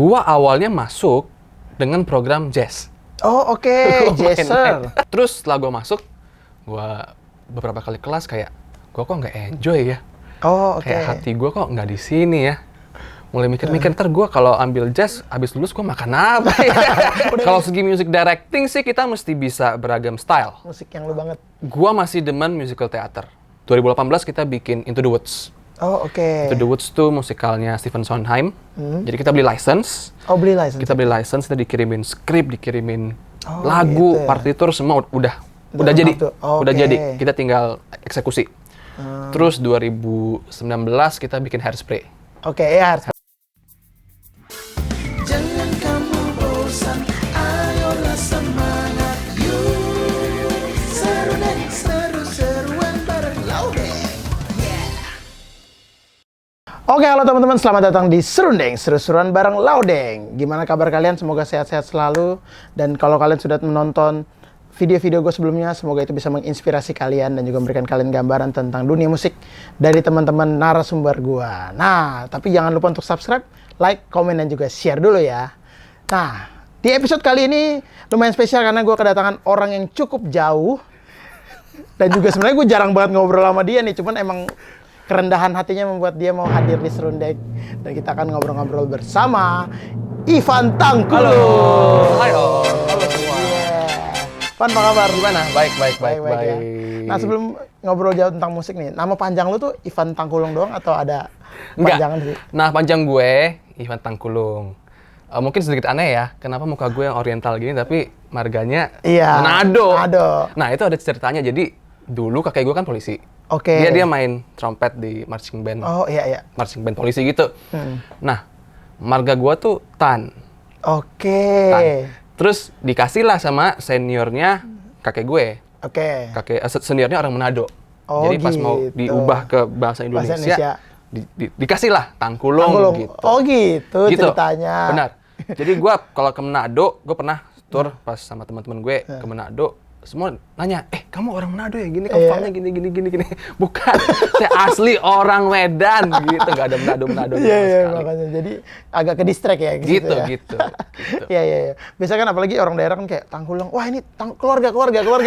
Gua awalnya masuk dengan program jazz. Oh oke, jazzer. Terus setelah gua masuk, gua beberapa kali kelas kayak, gua kok nggak enjoy ya. Oh oke. Kayak hati gua kok nggak di sini ya. Mulai mikir-mikir, ntar gue kalau ambil jazz, abis lulus gue makan apa ya? Kalau segi music directing sih kita mesti bisa beragam style. Musik yang lu banget. Gue masih demen musical theater. 2018 kita bikin Into the Woods. Oh oke. Into the Woods tuh musikalnya Stephen Sondheim. Jadi kita beli license. Oh beli license. Kita beli license, kita dikirimin skrip, dikirimin Oh, lagu, gitu ya. partitur semua udah Udah jadi. lengkap tuh. Oh, Udah oke. jadi. Kita tinggal eksekusi. Terus 2019 kita bikin Hairspray. Oke ya. Jangan kamu bosan, ayolah semangat yuk. Seru deh, seru-seruan bareng Laudeng. Oke, halo teman-teman, selamat datang di Serundeng, seru-seruan bareng Laudeng. Gimana kabar kalian? Semoga sehat-sehat selalu. Dan kalau kalian sudah menonton video-video gue sebelumnya, semoga itu bisa menginspirasi kalian dan juga memberikan kalian gambaran tentang dunia musik dari teman-teman narasumber gue. Nah, tapi jangan lupa untuk subscribe, like, komen, dan juga share dulu ya. Nah, di episode kali ini lumayan spesial karena gue kedatangan orang yang cukup jauh. Dan juga sebenarnya gue jarang banget ngobrol sama dia nih, cuman emang kerendahan hatinya membuat dia mau hadir di Serundeng. Dan kita akan ngobrol-ngobrol bersama Ivan Tangkulung. Halo semua. Van, apa kabar? Gimana? Baik. Ya. Nah, sebelum ngobrol jauh tentang musik nih, nama panjang lu tuh Ivan Tangkulung doang atau ada panjangan sih? Nah, panjang gue Ivan Tangkulung. Mungkin sedikit aneh ya, kenapa muka gue yang oriental gini tapi marganya Iya, Manado. Manado. Nah, itu ada ceritanya. Jadi dulu kakek gue kan polisi. Oke. Dia main trompet di marching band. Oh, iya. Marching band polisi gitu. Nah, marga gue tuh Tan. Oke. Tan. Terus dikasih lah sama seniornya kakek gue. Oke. Seniornya orang Manado. Oh, Jadi pas mau gitu. diubah ke bahasa Indonesia, dikasih lah Tangkulung gitu. Oh, gitu ceritanya. Benar. Jadi gue kalau ke Manado, gue pernah tour pas sama teman-teman gue ke Manado. Semua nanya, kamu orang Manado ya? Gini, kamu farmnya gini. Bukan, saya asli orang Medan gitu. Gak ada Manado sama Iya, sekali. makanya. Jadi agak ke distract ya gitu. Gitu. Iya. Biasanya kan apalagi orang daerah kan kayak Tangkulung, wah ini keluarga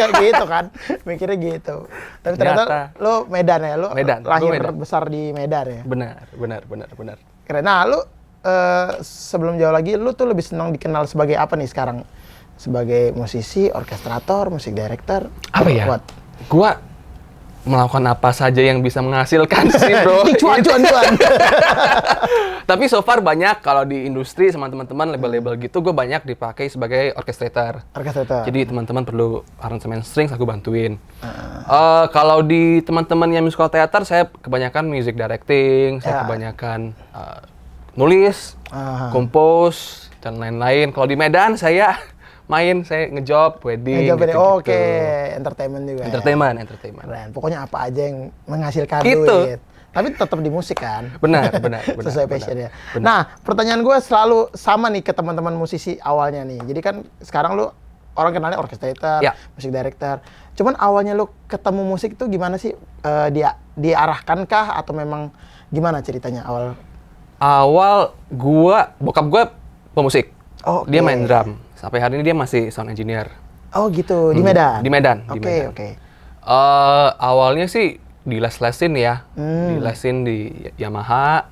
gitu kan. Mikirnya gitu. Tapi ternyata lo Medan ya, lo Medan, lahir Medan. besar di Medan ya. Benar. Keren. Nah, lu sebelum jauh lagi, lu tuh lebih senang dikenal sebagai apa nih sekarang? Sebagai musisi, orkestrator, musik director? Apa ya? What? Gua melakukan apa saja yang bisa menghasilkan sih, bro. Cuan. Tapi so far banyak kalau di industri sama teman-teman label-label gitu, gue banyak dipakai sebagai orchestrator. Orkestrator. Jadi teman-teman perlu aransemen strings, aku bantuin. Kalau di teman-teman yang musical theater, saya kebanyakan music directing, saya kebanyakan nulis, compose, dan lain-lain. Kalau di Medan, saya ngejob, wedding, gitu-gitu. Oke. Entertainment juga. Entertainment. Keren. Pokoknya apa aja yang menghasilkan Gitu. duit. Tapi tetap di musik kan? Benar. Sesuai passion ya. Benar. Nah, pertanyaan gue selalu sama nih ke teman-teman musisi awalnya nih. Jadi kan sekarang lu orang kenalnya orchestrator, Ya. musik director. Cuman awalnya lu ketemu musik itu gimana sih? Dia diarahkankah atau memang gimana ceritanya awal? Bokap gue pemusik. Oh, Dia oke. main drum. Sampai hari ini dia masih sound engineer. Oh gitu, di Medan? Di Medan. Oke. Awalnya sih diles-lesin ya. Dilesin di Yamaha.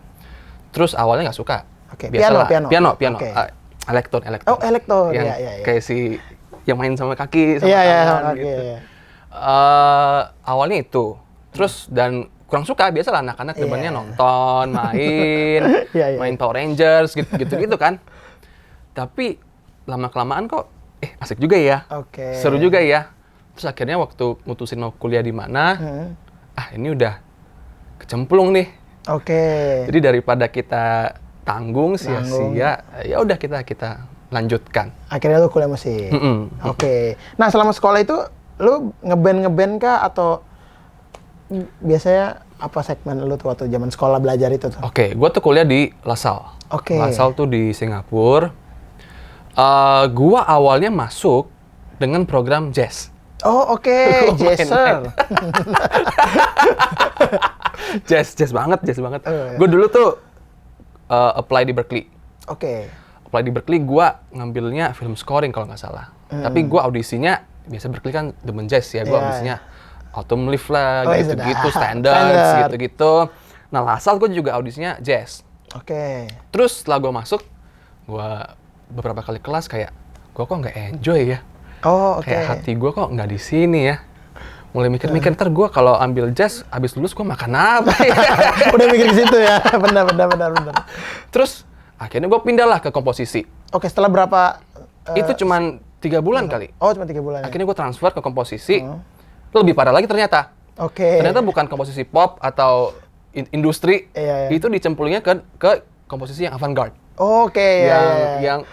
Terus awalnya nggak suka. Oke, Biasalah. piano. Piano. Oke. Elektron. Oh, elektron. Yang Iya. kayak si yang main sama kaki, sama Iya, tangan oke. gitu. Awalnya itu. Terus dan kurang suka, biasalah anak-anak demennya nonton, main, Iya. main Power Rangers gitu kan. Tapi lama-kelamaan kok asik juga ya. Oke. Seru juga ya. Terus akhirnya waktu mutusin mau kuliah di mana, ini udah kecemplung nih. Oke. Jadi daripada kita tanggung sia-sia, ya udah kita lanjutkan. Akhirnya lu kuliah musik. Oke. Nah, selama sekolah itu lu ngeband kah atau biasanya apa segmen lu tuh waktu zaman sekolah belajar itu tuh? Oke, gua tuh kuliah di LaSalle. Oke. LaSalle tuh di Singapura. Gua awalnya masuk dengan program jazz. Oh, oke. Jazzer. Jazz banget. Iya. Gue dulu tuh apply di Berkeley. Oke. apply di Berklee, gue ngambilnya film scoring kalau nggak salah. Tapi gue audisinya, biasa Berklee kan demen jazz ya, gue audisinya Autumn Leaf lah, gitu-gitu, Standards, gitu-gitu. Nah, LaSalle gue juga audisinya jazz. Oke. Terus setelah gue masuk, gue beberapa kali kelas kayak, gue kok nggak enjoy ya. Oh, oke. Kayak hati gue kok nggak di sini ya. Mulai mikir-mikir, ntar gue kalau ambil jazz, abis lulus gue makan apa ya? Udah mikir ke situ ya, benar. Terus akhirnya gue pindah lah ke komposisi. Oke, setelah berapa? Itu cuman 3 bulan kali. Oh, cuma 3 bulan. Akhirnya gue transfer ke komposisi. Lebih parah lagi ternyata. Oke. Ternyata bukan komposisi pop atau industri. Iya. Itu dicemplungnya ke komposisi yang avant-garde. Oke, yang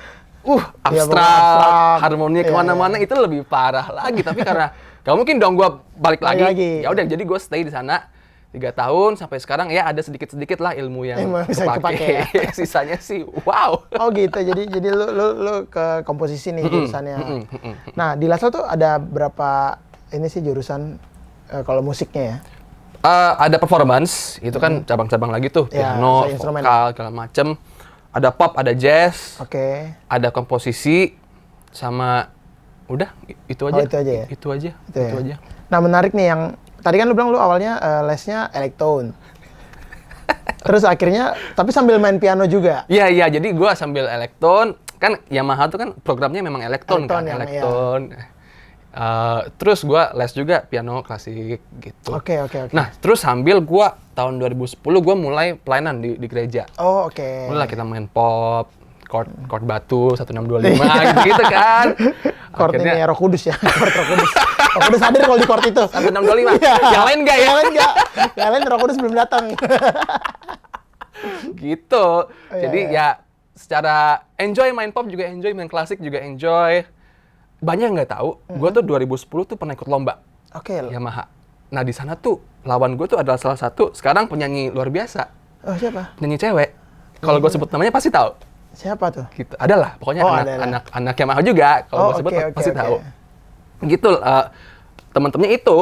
Iya, abstrak, harmoni kemana-mana iya. itu lebih parah lagi. Tapi karena gak mungkin dong gue balik lagi. Lagi. Ya udah, jadi gue stay di sana 3 tahun sampai sekarang ya ada sedikit-sedikit lah ilmu yang bisa kepake. Sisanya sih wow. Oh gitu. Jadi lu ke komposisi nih jurusannya. Nah, di LaSalle tuh ada berapa ini sih jurusan kalau musiknya ya? Ada performance, itu kan cabang-cabang lagi tuh, Ya, piano, instrumen. vokal, segala macem. Ada pop, ada jazz, Oke. ada komposisi, sama udah itu aja. Oh, itu aja ya? Itu aja. Itu ya. Nah, menarik nih yang tadi kan lu bilang lu awalnya lesnya elektron. Terus akhirnya tapi sambil main piano juga. Iya, jadi gua sambil elektron, kan Yamaha tuh kan programnya memang elektron kan, Elektron yang, elektron. Terus gua les juga piano klasik gitu. Oke. Nah, terus sambil gua tahun 2010 gua mulai pelayanan di gereja. Oh, oke. Mulai kita main pop, chord batu 1625 gitu kan. Chord ini Roh Kudus ya, chord Roh Kudus. Roh Kudus hadir kalau di chord itu. 1625. Iya. Yang lain enggak ya? Yang lain enggak. Yang lain Roh Kudus belum datang. Gitu. Jadi iya. ya secara enjoy main pop juga enjoy, main klasik juga enjoy. Banyak yang nggak tahu, gue tuh 2010 tuh pernah ikut lomba Oke. Yamaha. Nah di sana tuh lawan gue tuh adalah salah satu sekarang penyanyi luar biasa, Oh, siapa? penyanyi cewek. Kalau gue sebut namanya pasti tahu. Siapa tuh? Gitu. Adalah, pokoknya anak Yamaha juga. Kalau gue sebut pasti tahu. Gitu. Teman-temannya itu.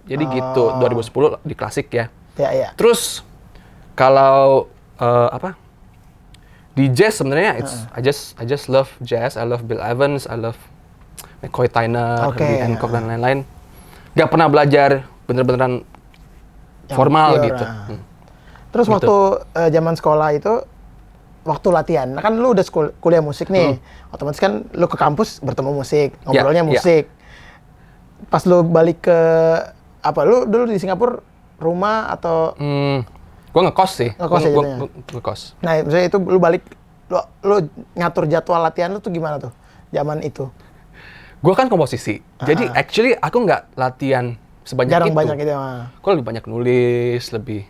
Jadi gitu. 2010 di klasik ya. Ya. Terus kalau di jazz sebenarnya I just love jazz. I love Bill Evans. I love McCoy Tyner, Herbie Hancock dan lain-lain. Gak pernah belajar bener-beneran formal pure, gitu. Terus Gitu. waktu zaman sekolah itu, waktu latihan, nah kan lu udah kuliah musik nih, otomatis kan lu ke kampus bertemu musik, ngobrolnya musik. Pas lu balik ke lu dulu di Singapura rumah atau? Gue ngekos sih. Ngekos ya jadinya? Gue ngekos. Nah, misalnya itu lu balik, lu ngatur jadwal latihan lu tuh gimana tuh zaman itu? Gue kan komposisi, jadi actually aku nggak latihan sebanyak Jarang itu. banyak gitu ya. Gue lebih banyak nulis, lebih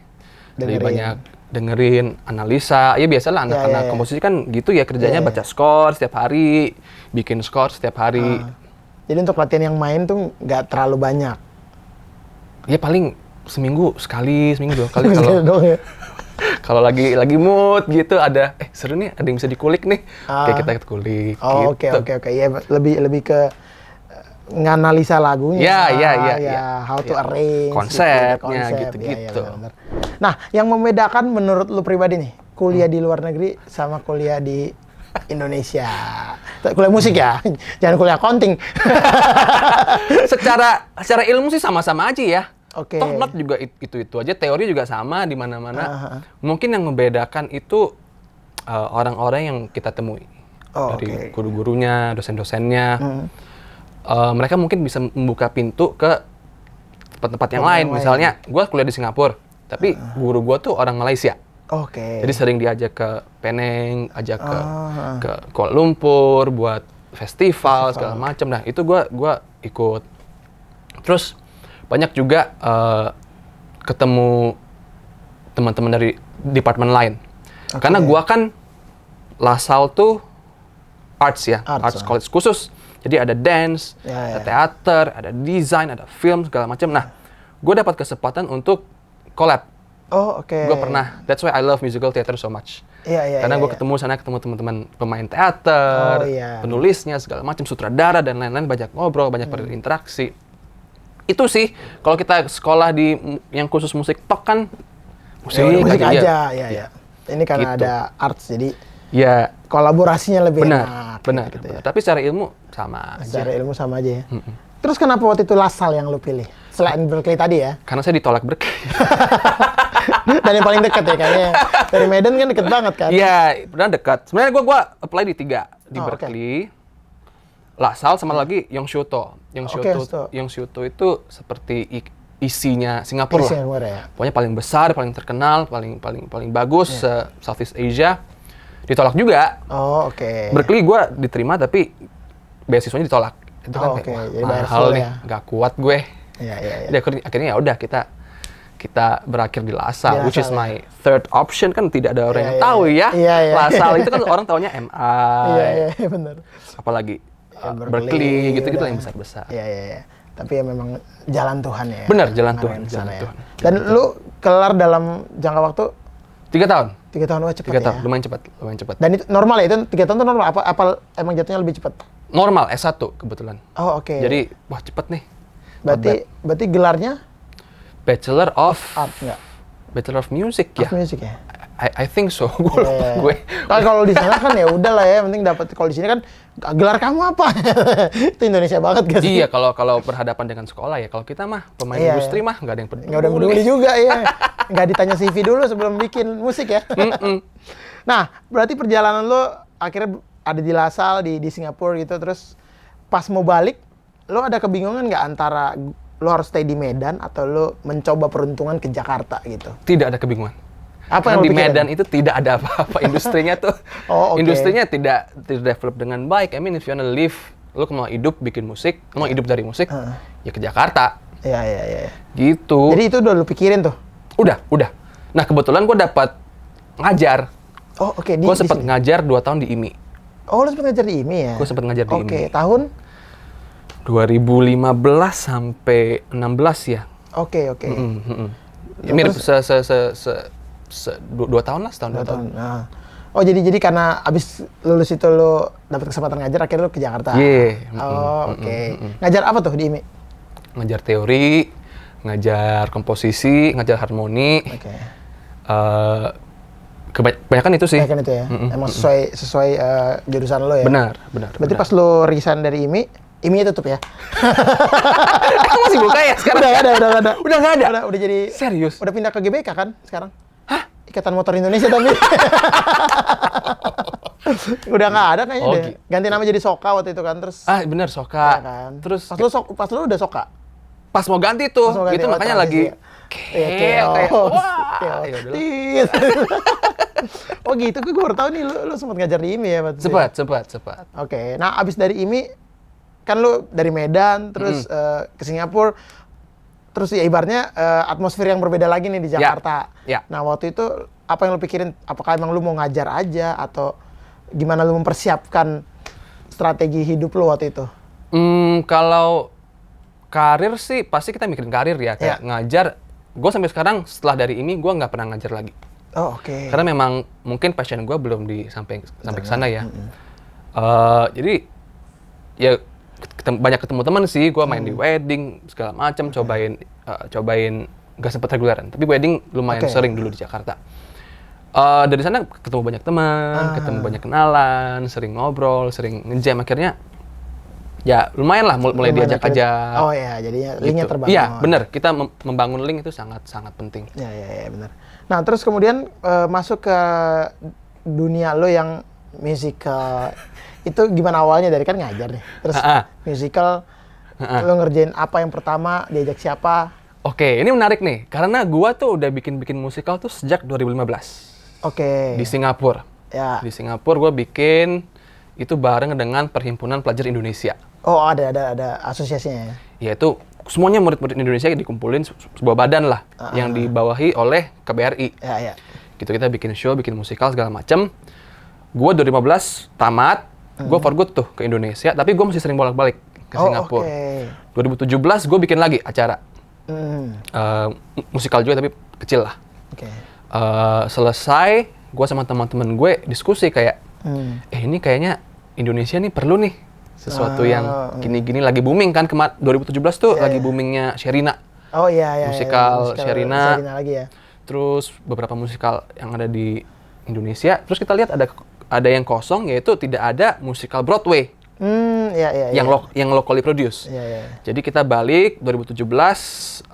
Dengerin. banyak dengerin, analisa. Ya biasalah anak-anak komposisi kan gitu ya kerjanya baca skor setiap hari, bikin skor setiap hari. Jadi untuk latihan yang main tuh nggak terlalu banyak. Ya paling seminggu sekali, seminggu 2 kali Gitu dong ya. kalau lagi mood gitu ada seru nih, ada yang bisa dikulik nih. Kayak kita kulik Oh, gitu. oke. Ya lebih ke nganalisa lagunya. Ya. How to arrange. Konsepnya, konsep. gitu-gitu. Ya, bener. Nah, yang membedakan menurut lu pribadi nih, kuliah di luar negeri sama kuliah di Indonesia. Kuliah musik ya, jangan kuliah accounting. secara ilmu sih sama-sama aja ya. Oke. Toh not juga itu aja, teori juga sama di mana-mana. Mungkin yang membedakan itu orang-orang yang kita temui. Dari guru-gurunya, dosen-dosennya. Mereka mungkin bisa membuka pintu ke tempat-tempat yang lain. Misalnya, gue kuliah di Singapura, tapi guru gue tuh orang Malaysia. Oke. Jadi sering diajak ke Penang, ajak ke Kuala Lumpur buat festival segala macam. Nah itu gue ikut. Terus banyak juga ketemu teman-teman dari departemen lain. Karena gue kan LaSalle tuh arts ya, arts college khusus. Jadi ada dance, ada teater, ada desain, ada film segala macam. Nah, gue dapat kesempatan untuk collab. Oh, oke. Gue pernah, that's why I love musical theater so much. Karena gue ketemu teman-teman pemain teater, penulisnya segala macam, sutradara dan lain-lain, banyak ngobrol, banyak berinteraksi. Itu sih, kalau kita sekolah di yang khusus musik tok kan musik aja. Ya. Ini karena gitu. ada arts jadi. Ya, kolaborasinya lebih benar, enak. benar, gitu benar. ya. Tapi secara ilmu sama aja. Secara ilmu sama aja ya. Terus kenapa waktu itu LaSalle yang lu pilih? Selain Berkeley tadi ya? Karena saya ditolak Berkeley. Dan yang paling dekat ya kayaknya. Dari Medan kan deket banget kan? Iya, benar dekat. Sebenarnya gua apply di 3, di Oh, Berkeley, LaSalle sama lagi Yongshuto. Yongshuto itu seperti isinya Singapura lah. Singapura ya. Pokoknya paling besar, paling terkenal, paling bagus Southeast Asia. Ditolak juga. Oh, oke. Berkeley gua diterima tapi beasiswanya ditolak. Itu kan Oh, kayak oke. wah, Jadi bayar mahal full nih, ya. nggak kuat gue. Iya. Jadi akhirnya ya udah kita berakhir di LaSalle, Di which is LaSalle, my third option. Kan tidak ada orang Iya, yang iya, tahu iya. ya. Iya, iya. LaSalle itu kan orang taunya MI, Iya, benar. apalagi Ya, Berkeley gitu-gitu udah. lah yang besar-besar. Iya. Tapi ya memang jalan Tuhan ya. Benar, jalan Ngarahin Tuhan, ke sana jalan ya. Tuhan. Dan lu kelar dalam jangka waktu 3 tahun. 3 tahun, wah cepet 3 ya. tahun, lumayan cepat. Dan itu normal ya, itu 3 tahun itu normal, apa emang jatuhnya lebih cepat? Normal S1 kebetulan. Oh, oke. Jadi wah cepet nih. Berarti gelarnya Bachelor of art enggak? Bachelor of Music Art ya. music ya? I think so. Gue lupa gue. Nah, kalau di sana kan ya udah lah ya, penting dapat. Kalau di sini kan gelar kamu apa? Itu Indonesia banget gak sih? Iya, kalau berhadapan dengan sekolah ya. Kalau kita mah pemain Iya, industri mah nggak ada yang peduli. Nggak udah peduli juga ya. Nggak ditanya CV dulu sebelum bikin musik ya. Nah, berarti perjalanan lo akhirnya ada di LaSalle di Singapura gitu, terus pas mau balik, lo ada kebingungan nggak antara lo harus stay di Medan atau lo mencoba peruntungan ke Jakarta gitu? Tidak ada kebingungan. Apa Karena yang lo di pikirin? Medan itu tidak ada apa-apa. Industrinya tuh, Oh, oke. industrinya tidak develop dengan baik. I mean, if you wanna live, lo mau hidup bikin musik, lo mau hidup dari musik, ya ke Jakarta. Iya. Gitu. Jadi itu udah lo pikirin tuh? Udah. Nah, kebetulan gue dapat ngajar. Oh, oke. Gue sempat sini. ngajar 2 tahun di IMI. Oh, lo sempat ngajar di IMI ya? Gue sempat ngajar di IMI. Oke, tahun? 2015 sampai 16 ya. Oke. Ya, mirip 2 tahun lah, setahun 2 tahun. Nah. Oh, jadi karena abis lulus itu lo dapat kesempatan ngajar, akhirnya lo ke Jakarta? Iya. Oh, oke. Ngajar apa tuh di IMI? Ngajar teori, ngajar komposisi, ngajar harmoni. Oke. Kebanyakan itu sih. Kan itu ya? Emang sesuai jurusan lo ya? Benar. Berarti pas lo resign dari IMI tutup ya? Masih buka ya sekarang? Udah nggak ada. Udah nggak ada? Udah jadi... Serius? Udah pindah ke GBK kan sekarang? Hah? Ikatan Motor Indonesia tapi. Udah nggak ada kayaknya deh. Ganti nama jadi Soka waktu itu kan, terus... Bener, Soka. Ya kan? Terus Pas lo udah Soka? pas mau ganti tuh, Pas mau ganti, itu makanya lagi kayak wah, ya udahlah. Tit. Oh gitu, gue baru tahu nih lu sempat ngajar di IMI ya berarti. Cepat. Oke, nah abis dari IMI, kan lu dari Medan, terus ke Singapura, terus ya ibaratnya atmosfer yang berbeda lagi nih di Jakarta. Ya. Nah waktu itu, apa yang lu pikirin? Apakah emang lu mau ngajar aja, atau gimana lu mempersiapkan strategi hidup lu waktu itu? Kalau karir sih, pasti kita mikirin karir ya. Kayak ngajar, gue sampai sekarang setelah dari IMI, gue nggak pernah ngajar lagi. Oh oke. Karena memang mungkin passion gue belum sampai ke sana ya. Jadi ya banyak ketemu teman sih, gue main di wedding segala macam, cobain nggak sempet reguleran, tapi wedding lumayan sering dulu di Jakarta. Dari sana ketemu banyak teman, ketemu banyak kenalan, sering ngobrol, sering nge-jam, akhirnya ya lumayan lah mulai diajak-ajak. Oh ya, jadinya linknya terbangun. Iya benar, kita membangun link itu sangat penting. Ya benar. Nah terus kemudian masuk ke dunia lo yang musical. Itu gimana awalnya, dari kan ngajar nih, terus musical, lo ngerjain apa yang pertama, diajak siapa? Oke, ini menarik nih, karena gua tuh udah bikin musikal tuh sejak 2015. Oke. Di Singapura. Ya. Di Singapura gua bikin itu bareng dengan Perhimpunan Pelajar Indonesia. Oh ada asosiasinya ya? Yaitu semuanya murid-murid Indonesia dikumpulin sebuah badan lah, yang dibawahi oleh KBRI. Ya. Gitu, kita bikin show, bikin musikal segala macem. Gua 2015 tamat, gua for good tuh ke Indonesia, tapi gua masih sering bolak-balik ke Singapura. 2017 gua bikin lagi acara. Musikal juga tapi kecil lah. Selesai, gue sama teman-teman gue diskusi kayak, ini kayaknya Indonesia nih perlu nih sesuatu yang gini-gini, lagi booming kan. 2017 tuh lagi boomingnya Sherina. Oh iya. Musikal Sherina lagi ya. Terus beberapa musikal yang ada di Indonesia. Terus kita lihat ada ada yang kosong, yaitu tidak ada musikal Broadway yang locally produce. Jadi kita balik 2017,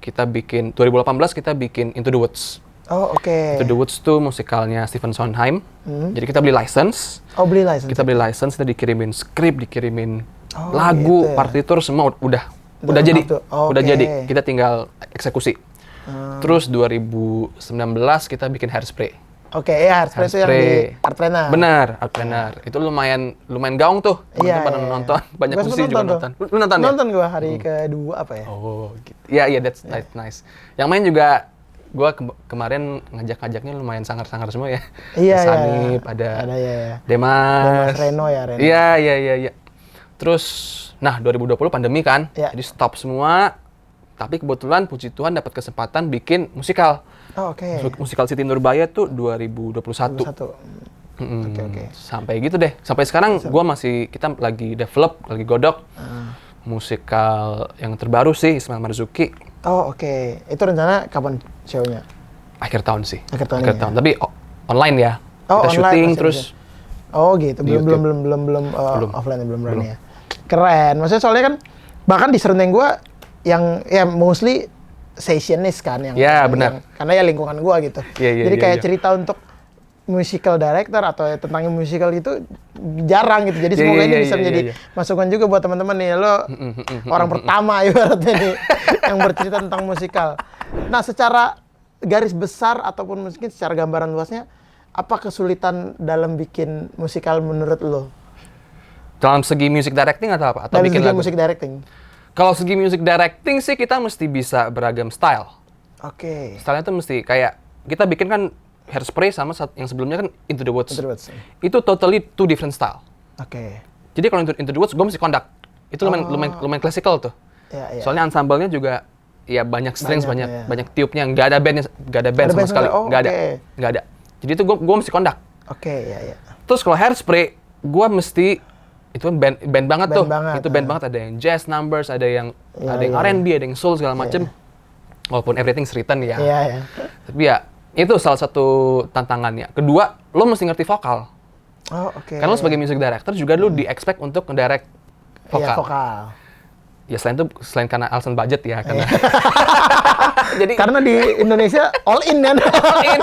kita bikin 2018 kita bikin Into the Woods. Oh, oke. Into the Woods tuh musikalnya Stephen Sondheim. Jadi kita beli license. Oh, beli license. Kita beli license, kita dikirimin skrip, dikirimin lagu, gitu ya. partitur semua udah jadi. Udah jadi. Kita tinggal eksekusi. Terus 2019 kita bikin Hairspray. Oke, ya Hairspray itu yang di Artpreneur. Benar, Artpreneur. Itu lumayan gaung tuh. Teman-teman pada nonton, banyak musisi juga nonton. Lu nonton ya? Nonton gua hari kedua apa ya? Oh, gitu. Iya, that's nice. Yang main juga gua kemarin ngajaknya lumayan sangar-sangar semua ya. Iya, Sanip, ada Demas Reno ya, Reno. Iya. Terus, 2020 pandemi kan, jadi stop semua. Tapi kebetulan puji Tuhan dapat kesempatan bikin musikal. Oh, oke. Musikal Siti Nurbaya tuh 2021. Oke. Sampai gitu deh. Sampai sekarang kita lagi develop, lagi godok musikal yang terbaru sih, Ismail Marzuki. Oh, oke. Itu rencana kapan show-nya? Akhir tahun sih. Akhir tahun. Tapi online ya. Oh, kita online syuting terus. Oh, gitu. Belum offline belum berani ya. Keren. Maksudnya soalnya kan bahkan di Serundeng gua yang mostly sessionist kan yang benar. Karena ya lingkungan gua gitu. Jadi kayak cerita untuk musical director atau tentang musical itu jarang gitu. Jadi semoga ini bisa menjadi masukan juga buat teman-teman nih. Lo orang pertama ibaratnya nih yang bercerita tentang musikal. Nah, secara garis besar ataupun mungkin secara gambaran luasnya, apa kesulitan dalam bikin musikal menurut lo? Dalam segi music directing atau apa? Atau dalam bikin segi lagu? music directing. Kalau segi music directing sih kita mesti bisa beragam style. Oke. Stylenya tuh mesti kayak kita bikin kan Hairspray sama yang sebelumnya kan Into the Woods. Itu totally two different style. Oke. Jadi kalau Into the Woods gue mesti conduct. Itu lumayan classical tuh. Soalnya ensemble-nya juga ya banyak strings, banyak tiupnya, nggak ada band sama sekali. Nggak ada. Jadi itu gue mesti conduct. Oke. Terus kalau Hairspray gue mesti itu band banget tuh. Itu band banget, ada yang jazz numbers, ada yang R&B, ada yang soul segala macem. Walaupun everything's written ya. Tapi ya itu salah satu tantangannya. Kedua, lo mesti ngerti vokal. Oh, oke. Karena lo sebagai music director juga lo di-expect untuk ngedirect vokal. Iya, vokal. Ya selain karena alasan budget ya, karena jadi karena di Indonesia all in kan. All in.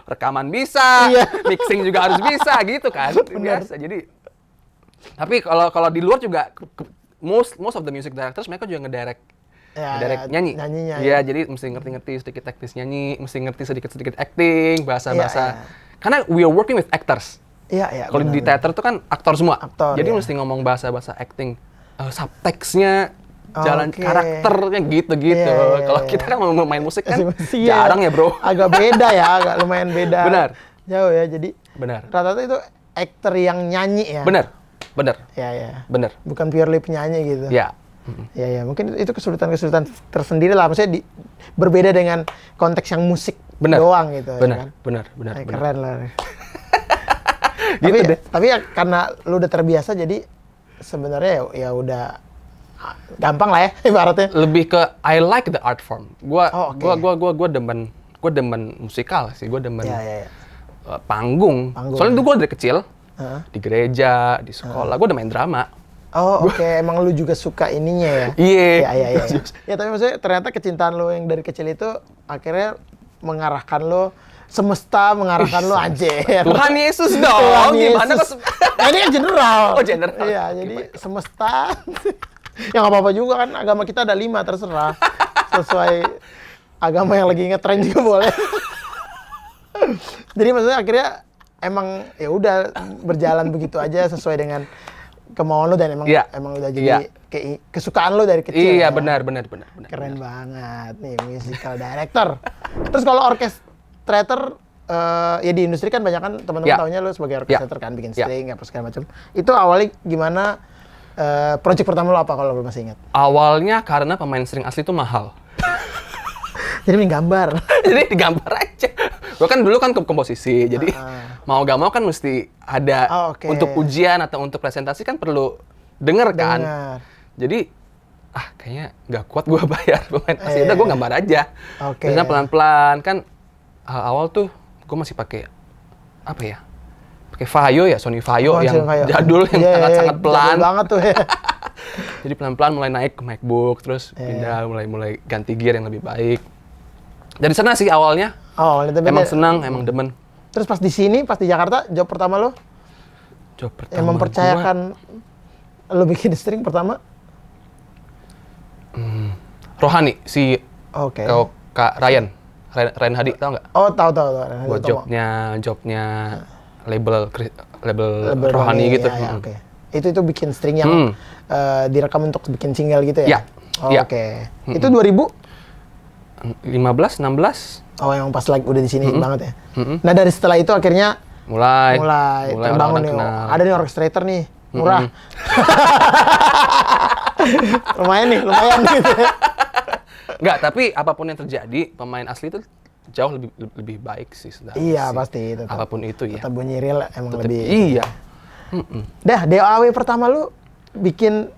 Rekaman bisa, mixing juga harus bisa gitu kan. Biasa. Jadi tapi kalau di luar juga most of the music directors mereka juga ngedirect nyanyinya. Iya, jadi mesti ngerti sedikit teknis nyanyi, mesti ngerti sedikit acting, bahasa-bahasa. Karena we are working with actors. Iya. Kalau di teater tuh kan aktor semua. Jadi mesti ngomong bahasa-bahasa acting, subtext-nya, jalan karakternya gitu-gitu. Kalau kita kan mau main musik kan jarang ya, Bro. Agak beda ya, agak lumayan beda. Benar. Jauh ya, jadi rata-rata itu aktor yang nyanyi ya. Benar. Iya. Benar. Bukan purely penyanyi gitu. Iya. Ya, mungkin itu kesulitan tersendiri lah. Maksudnya berbeda dengan konteks yang musik doang gitu. Benar. Keren lah. Gitu tapi ya karena lu udah terbiasa, jadi sebenarnya ya udah gampang lah ya ibaratnya. Lebih ke I like the art form. Gua demen musikal sih. Gua demen panggung. Soalnya dulu gua dari kecil di gereja, di sekolah, gua udah main drama. Oh, oke. Emang lu juga suka ininya ya? Iya. Ya, tapi maksudnya ternyata kecintaan lu yang dari kecil itu akhirnya mengarahkan lu, semesta mengarahkan lu aja. Tuhan Yesus dong. Gimana kok? Ini kan general. Oh, general. Iya, jadi semesta. Ya nggak apa-apa juga kan, agama kita ada 5, terserah. Sesuai agama yang lagi ngetren juga boleh. Jadi maksudnya akhirnya emang ya udah berjalan begitu aja sesuai dengan kemauan lu dan emang udah jadi kesukaan lu dari kecil. Iya, ya? benar. Keren banget nih musical director. Terus kalau orchestrator ya di industri kan banyak kan teman-teman taunya lu sebagai orchestrator kan, bikin string apa segala macam. Itu awalnya gimana? Project pertama lu apa kalau lu masih ingat? Awalnya karena pemain string asli itu mahal. Jadi menggambar. Jadi digambar aja. Gue kan dulu kan komposisi, jadi mau gak mau kan mesti ada untuk ujian atau untuk presentasi kan perlu denger kan. Jadi kayaknya nggak kuat gue bayar pemain asli, udah gue gambar aja. Biasanya pelan-pelan kan awal tuh gue masih pakai apa ya? Pakai Vaio ya, Sony Vaio Oh, yang Sony Vaio. jadul yang Iya, sangat-sangat pelan. Jadul banget tuh ya. Jadi pelan-pelan mulai naik ke MacBook, terus pindah mulai ganti gear yang lebih baik. Dari sana sih awalnya. Oh, tapi Emang senang, emang demen. Terus pas di sini, pas di Jakarta, job pertama lo Job pertama yang mempercayakan lo bikin string pertama? Rohani, si Oke. Kak Ryan Hadi, tau nggak? Oh, tahu. Buat jobnya label Rohani gitu. Ya, oke. Itu bikin string yang direkam untuk bikin single gitu ya? Ya. Ya. Oke. Itu 2000? 15, 16 Oh, yang pas udah di sini banget ya. Nah, dari setelah itu akhirnya mulai terbangun orang-orang nih. kenal. Ada nih orchestrator nih, murah. lumayan gitu. Nggak, tapi apapun yang terjadi, pemain asli itu jauh lebih baik sih sebenarnya. Iya, sih. pasti tetap. Apapun itu ya. Tetap bunyi real emang Tetap- lebih. Iya. Dah, DAW pertama lu bikin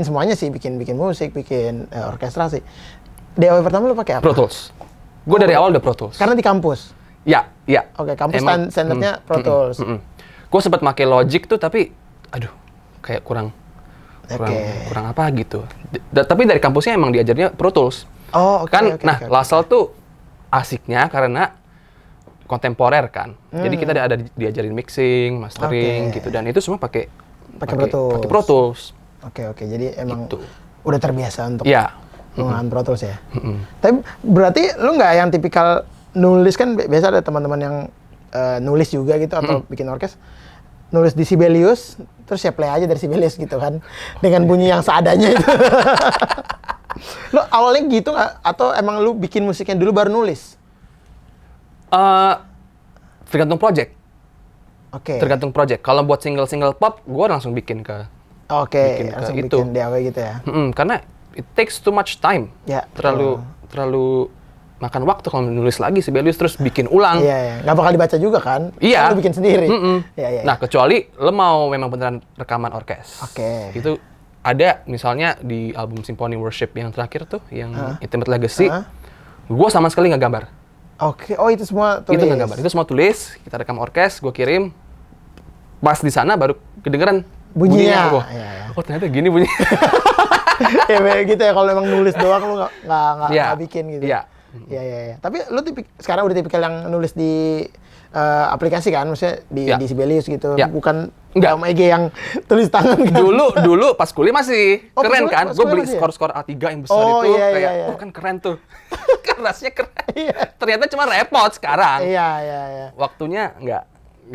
semuanya sih, bikin musik, bikin orkestrasi. DAW pertama lu pakai apa? Pro Tools. Gue dari awal udah Pro Tools. Karena di kampus. Ya. Oke, kampus Emang, standarnya Pro Tools. Gue sempat pakai Logic tuh, tapi aduh, kayak kurang apa gitu. Tapi dari kampusnya emang diajarnya Pro Tools. Oh, oke. Kan, oke. Lasal tuh asiknya karena kontemporer kan. Jadi kita ada diajarin mixing, mastering Oke. gitu, dan itu semua pakai Pro Tools. Pakai Pro Tools. Oke. Jadi emang Gitu. udah terbiasa untuk Ya. menggunakan Pro Tools ya. Tapi berarti lu nggak yang tipikal nulis, kan biasa ada teman-teman yang nulis juga gitu atau bikin orkes, nulis di Sibelius terus ya play aja dari Sibelius gitu kan dengan bunyi yang seadanya itu. Lu awalnya gitu nggak, atau emang lu bikin musiknya dulu baru nulis? Tergantung project. Oke. Tergantung project. Kalau buat single pop, gue langsung bikin ke Oke, bikin ke langsung itu. bikin DAW gitu ya. Karena it takes too much time. Ya, Terlalu makan waktu kalau nulis lagi Sibelius terus bikin ulang. Iya. Nggak bakal dibaca juga kan? Iya. Kan lu bikin sendiri. Iya. Nah, kecuali lo mau memang beneran rekaman orkes. Oke. Itu ada misalnya di album Symphony Worship yang terakhir tuh, yang Intimate Legacy. Gue sama sekali nggak gambar. Oke. Oh, itu semua tulis. Itu nggak gambar. Itu semua tulis. Kita rekam orkes, gue kirim. Pas di sana baru kedengeran Bunyinya. Wah, Iya. oh ternyata gini bunyinya. Ya kayak gitu ya, kalau emang nulis doang lu nggak Iya. bikin gitu. Iya. Iya. Tapi lu sekarang udah tipikal yang nulis di aplikasi kan, maksudnya Iya. di Sibelius gitu, Iya. bukan Enggak. MG yang tulis tangan kan? Dulu pas kuliah masih Oh, keren pas kan. kuliah Gue beli masih ya? skor-skor A3 yang besar Oh, itu iya, kayak, iya. oh kan keren tuh. Kerasnya keren. Iya. Ternyata cuma repot sekarang. Iya. Waktunya nggak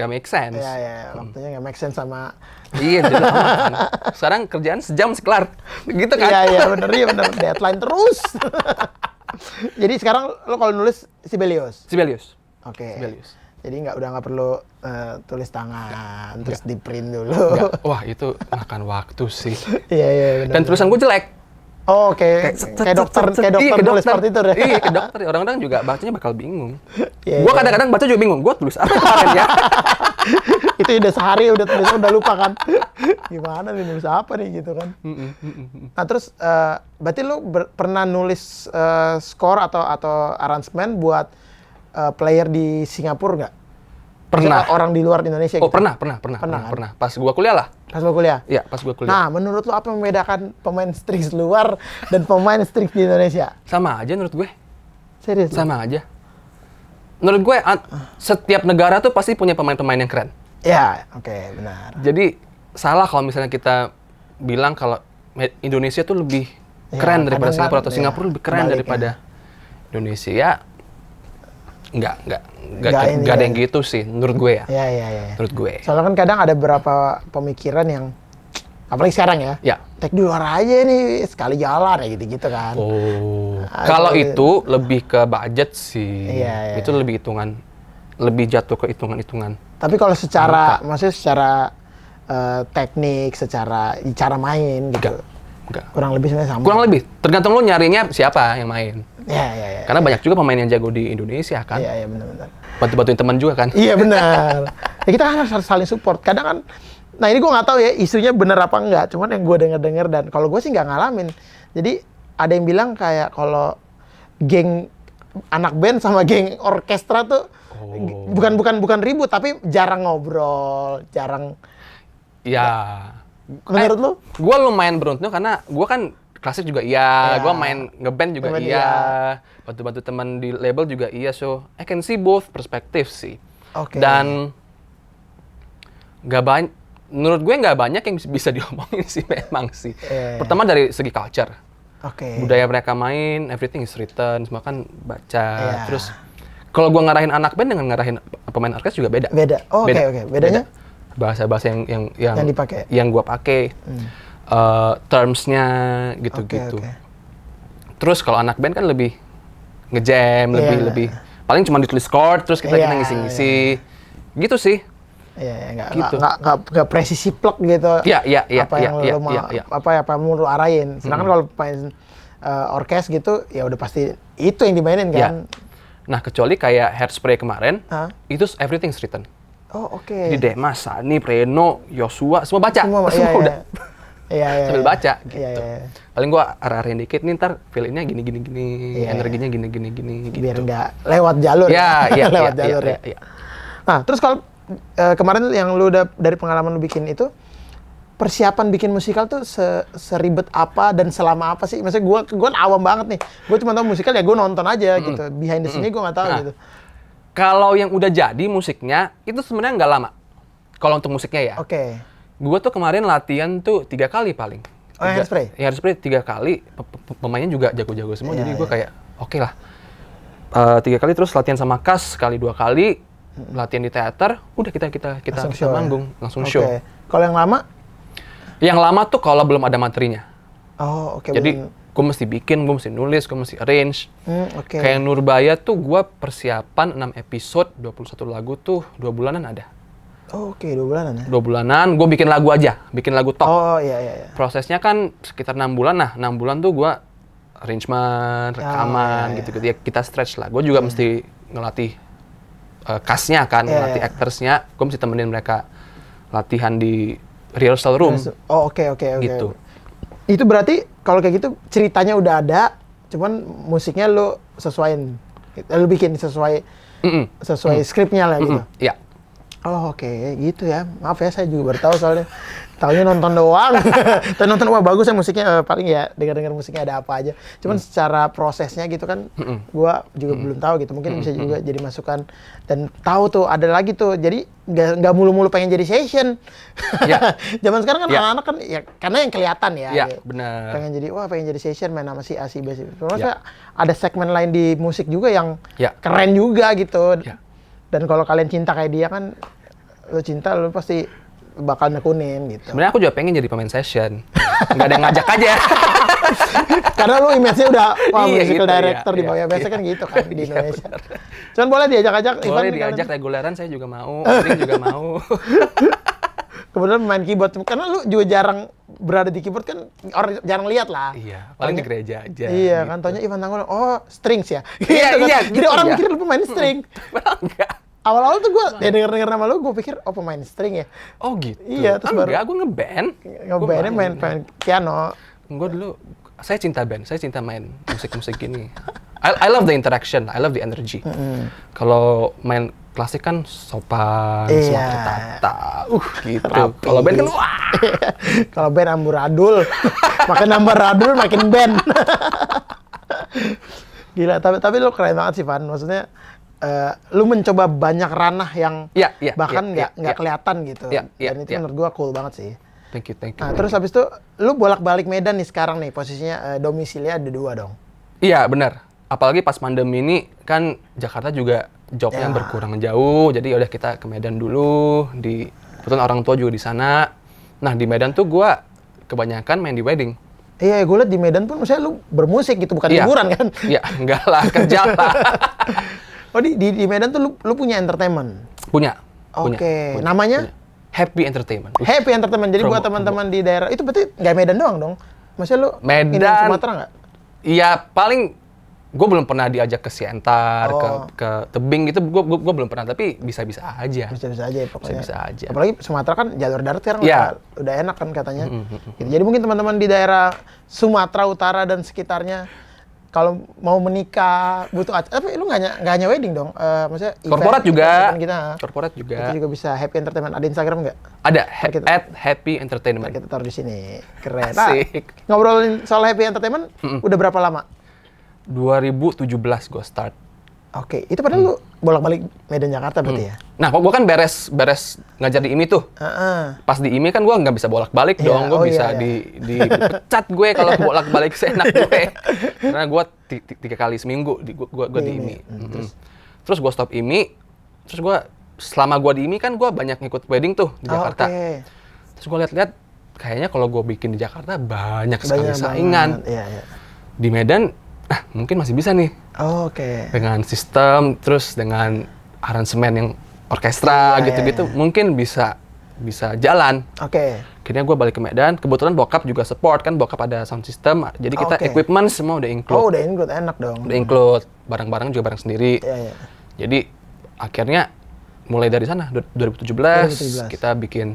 make sense. Iya. Waktunya nggak make sense sama. Iya, jadi lama kan. Sekarang kerjaan sejam kelar. Gitu kan? Iya bener. Deadline terus. Jadi sekarang lo kalau nulis Sibelius. Sibelius. Oke. Sibelius. Jadi udah nggak perlu tulis tangan terus di print dulu. Nggak. Wah, itu makan waktu sih. Iya bener. Dan tulisan gue jelek. Oh, kayak dokter nulis seperti itu deh. Iya, kayak dokter. Orang-orang juga bacanya bakal bingung. Iya, Gue iya. kadang-kadang baca juga bingung. Gue tulis apa kemarin ya? Itu udah sehari udah lupa kan. Gimana nih nulis apa nih gitu kan. Nah terus berarti lu pernah nulis score atau aransemen buat player di Singapura nggak? Pernah. Maksudnya orang di luar Indonesia Oh, gitu? pernah. kan? Pas gue kuliah lah. Pas lu kuliah? Iya, pas gue kuliah. Nah, menurut lu apa yang membedakan pemain strings luar dan pemain strings di Indonesia? Sama aja menurut gue. Serius? Sama aja. Menurut gue, setiap negara tuh pasti punya pemain-pemain yang keren. Ya, oke, benar. Jadi, salah kalau misalnya kita bilang kalau Indonesia tuh lebih Ya, keren daripada kadang Singapura, kan, atau ya, Singapura lebih keren kebalik daripada Indonesia. Ya, nggak ini ada ya. yang gitu sih, menurut gue ya. Ya. Menurut gue. Soalnya kan kadang ada beberapa pemikiran yang, apalagi sekarang ya, Ya. tek di luar aja nih, sekali jalan ya gitu-gitu kan. Oh, Ah, kalau itu- itu lebih ke budget sih. Iya. Itu lebih lebih jatuh ke hitungan-hitungan. Tapi kalau secara, maksudnya secara teknik, secara cara main gitu, Enggak. kurang lebih sebenarnya sama. Kurang lebih, tergantung lo nyarinya siapa yang main. Ya. Karena banyak juga pemain yang jago di Indonesia kan. Iya, benar-benar. Bantu-bantuin teman juga kan. Iya benar. Ya, kita kan harus saling support. Kadang kan, nah ini gue nggak tahu ya isunya bener apa enggak. Cuman yang gue denger dan kalau gue sih nggak ngalamin. Jadi ada yang bilang kayak kalau geng anak band sama geng orkestra tuh bukan ribut tapi jarang ngobrol, jarang. Ya. Menurut lu? Gue lumayan beruntung karena gue kan klasik juga iya, gue main ngeband juga Ngeband iya, bantu-bantu teman di label juga iya, so I can see both perspektif sih. Oke. Dan menurut gue nggak banyak yang bisa diomongin sih memang sih. Pertama dari segi culture, budaya mereka main, everything is written, semua kan baca. Terus kalau gue ngarahin anak band dengan ngarahin pemain orkes juga beda. Beda. Oke. Bedanya? Bahasa-bahasa yang dipakai. Yang gue pakai, terms-nya gitu-gitu. Terus kalau anak band kan lebih ngejam, lebih paling cuma ditulis chord, terus kita ngisi-ngisi, gitu sih. Iya, gitu. nggak presisi plug gitu. Iya. Apa yang lu mau, apa yang mau lu arahin. Sedangkan kalau main orkes gitu, ya udah pasti itu yang dimainin kan. Nah, kecuali kayak Hairspray kemarin, itu everything's written. Oh, oke. Jadi Demas, Sani, Preno, Yosua, semua baca. Semua udah. Iya. Sambil baca gitu. Iya. Paling gua arahin dikit nih, ntar feel-nya gini, energinya gini gitu. Biar nggak lewat jalur. Iya. Lewat jalur ya. Nah, terus kalau kemarin yang lu udah dari pengalaman lu bikin itu, persiapan bikin musikal tuh seribet apa dan selama apa sih? Maksudnya gue awam banget nih. Gue cuma tahu musikal ya gue nonton aja gitu. Behind the scene gue nggak tahu gitu. Kalau yang udah jadi musiknya itu sebenarnya nggak lama. Kalau untuk musiknya ya. Oke. Gue tuh kemarin latihan tuh 3 kali paling. Hairspray? Ya Hairspray 3 kali. Pemainnya juga jago-jago semua. Jadi gue kayak oke lah. 3 kali terus latihan sama Kas sekali 2 kali. Latihan di teater. Udah kita manggung langsung show. Kalau yang lama? Yang lama tuh kalau belum ada materinya. Oh, oke. Jadi gue mesti bikin, gue mesti nulis, gue mesti arrange. Kayak Nurbaya tuh gue persiapan 6 episode, 21 lagu tuh 2 bulanan ada. Oh, oke, 2 bulanan ya? 2 bulanan, gue bikin lagu aja, bikin lagu tok. Oh, iya. Prosesnya kan sekitar 6 bulan, nah 6 bulan tuh gue arrangement, rekaman, gitu-gitu. Ya kita stretch lah. Gue juga mesti ngelatih cast-nya kan, ngelatih actors-nya. Gue mesti temenin mereka latihan di rehearsal room. Oh, oke. Gitu. Itu berarti kalau kayak gitu ceritanya udah ada, cuman musiknya lu sesuaiin. Lu bikin sesuai skripnya lah gitu. Iya. Oh, oke, gitu ya. Maaf ya, saya juga baru tahu soalnya. Taunya nonton doang. Tapi nonton, wah bagus ya musiknya, paling ya dengar-dengar musiknya ada apa aja. Cuman secara prosesnya gitu kan, gua juga belum tahu gitu. Mungkin bisa juga jadi masukan. Dan tahu tuh, ada lagi tuh, jadi nggak mulu-mulu pengen jadi session. Ya. Zaman sekarang kan anak-anak kan, ya karena yang kelihatan ya. Iya, gitu. benar. Pengen jadi session, main sama si A, si B, si B. Terus ada segmen lain di musik juga yang keren juga gitu. Ya. Dan kalau kalian cinta kayak dia kan, lu cinta, lu pasti bakal nekunin gitu. Sebenarnya aku juga pengen jadi pemain session. Nggak ada yang ngajak aja. Karena lu image-nya udah musical gitu, director di bawah biasa kan gitu kan di Indonesia. Cuman boleh diajak-ajak. Boleh diajak reguleran, saya juga mau. Odin juga mau. Kebetulan main keyboard. Karena lu juga jarang berada di keyboard kan, orang jarang lihat lah. Iya, paling di gereja aja. Iya, gitu. kan taunya Ivan Tanggul, oh strings ya. Iya, Jadi orang mikir lu pemain string. Enggak. Awal-awal tuh gue denger nama lu, gue pikir oh pemain string ya. Oh gitu? Iya, terus enggak, gue ngeband. Ngebandnya main piano. Gue dulu, saya cinta band, saya cinta main musik-musik gini. I love the interaction, I love the energy. Kalau main klasik kan sopan, semua tertata, gitu. Kalau band kan wah. Kalau band amburadul, makin amburadul makin band. Gila, tapi lu keren banget sih Van, maksudnya lu mencoba banyak ranah yang bahkan nggak kelihatan gitu. Dan itu menurut gua cool banget sih. Thank you. Nah, terus habis itu lu bolak-balik Medan nih sekarang nih, posisinya domisilinya ada 2 dong. Iya, benar. Apalagi pas pandemi ini kan Jakarta juga jobnya berkurang jauh, jadi udah kita ke Medan dulu. Kebetulan orang tua juga di sana. Nah, di Medan tuh gua kebanyakan main di wedding. Iya, gue liat di Medan pun maksudnya lu bermusik gitu, bukan hiburan kan? Iya, enggak lah, kerja lah. Oh, di Medan tuh lu punya entertainment? Punya. Oke. Namanya? Punya. Happy Entertainment. Happy Entertainment. Jadi buat teman-teman di daerah, itu berarti nggak Medan doang dong? Maksudnya lu Medan, Sumatera nggak? Iya, paling gue belum pernah diajak ke Siantar, ke tebing gitu, gue belum pernah, tapi bisa-bisa aja. Bisa-bisa aja ya, pokoknya. Bisa-bisa aja. Apalagi Sumatera kan jalur darat sekarang udah enak kan katanya. Gitu. Jadi mungkin teman-teman di daerah Sumatera Utara dan sekitarnya kalau mau menikah butuh acara, tapi lu nggak hanya wedding dong, maksudnya Corporate juga. event kita. Corporate juga. Itu juga bisa Happy Entertainment. Ada Instagram nggak? Ada Kita- @happy entertainment. Kita taruh di sini. Keren. Nah, Asik. ngobrolin soal Happy Entertainment, udah berapa lama? 2017 gue start. Oke, itu padahal lu bolak-balik Medan Jakarta berarti ya? Nah, kok gue kan beres ngajar di IMI tuh. Heeh. Pas di IMI kan gue nggak bisa bolak-balik Iya, dong, gue oh bisa iya, dipecat gue kalau bolak-balik seenak gue. Karena gue 3 kali seminggu gue di IMI. Terus gue stop IMI, terus gue selama gue di IMI kan gue banyak ngikut wedding tuh di Jakarta. Oke. Terus gue lihat-lihat kayaknya kalau gue bikin di Jakarta banyak sekali Banyak saingan. banget. Iya, iya. Di Medan, mungkin masih bisa nih. Oke. Dengan sistem, terus dengan aransemen yang orkestra Iya, gitu-gitu, iya. mungkin bisa jalan. Oke. Akhirnya gue balik ke Medan, kebetulan bokap juga support, kan bokap ada sound system, jadi kita Oke. equipment semua udah include. Oh, udah include, enak dong. Udah include, barang-barang juga barang sendiri. Iya, iya. Jadi akhirnya mulai dari sana, 2017, 2017. kita bikin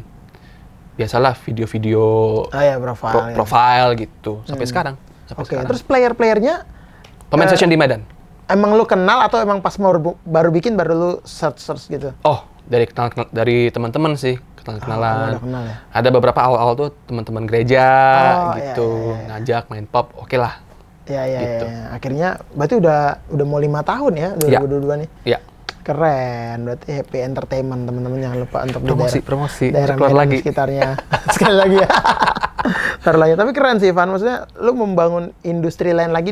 biasalah video-video Ah ya, profile. profile gitu, sampai sekarang. Sampai Oke, sekarang. terus player-playernya Pemain session di Medan. emang lu kenal atau emang pas mau baru bikin baru lu search gitu? Oh, dari teman-teman sih, kenalan. udah kenal ya? Ada beberapa awal-awal tuh teman-teman gereja Oh, gitu, iya, iya. ngajak main pop, oke lah. Iya, iya, Gitu. iya. Akhirnya berarti udah mau 5 tahun ya 2022 nih. Ya, Keren, berarti Happy Entertainment teman-teman, jangan lupa untuk promosi, daerah keluar Medan lagi. sekitarnya. Sekali lagi ya. Ntar lagi. Tapi keren sih, Van. Maksudnya lu membangun industri lain lagi